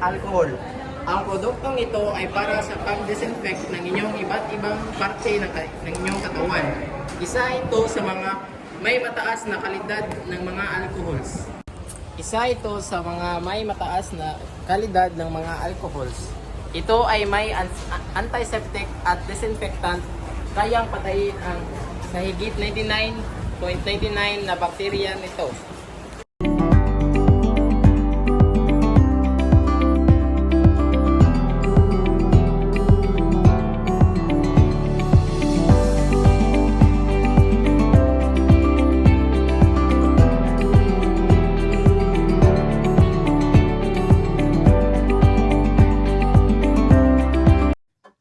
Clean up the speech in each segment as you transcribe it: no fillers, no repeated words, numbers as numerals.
alcohol. Ang produktong ito ay para sa pag-disinfect ng inyong iba't ibang parte ng inyong katawan. Isa ito sa mga may mataas na kalidad ng mga alcohols. Isa ito sa mga may mataas na kalidad ng mga alcohols. Ito ay may antiseptic at disinfectant, kayang patayin ang sa higit 99.99 na bakterya nito.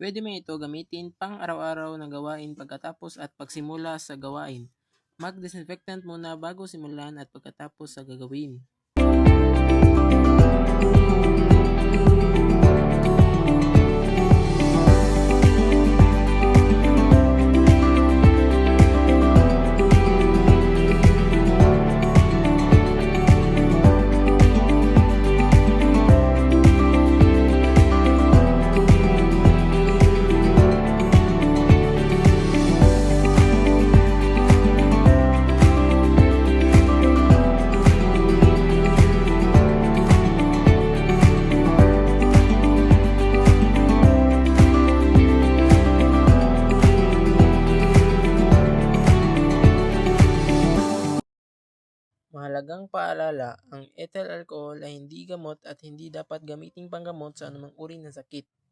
Pwede mo ito gamitin pang araw-araw na gawain pagkatapos at pagsimula sa gawain. Mag-disinfectant muna bago simulan at pagkatapos sa gagawin. Mahalagang paalala, ang ethyl alcohol ay hindi gamot at hindi dapat gamiting panggamot sa anumang uri ng sakit.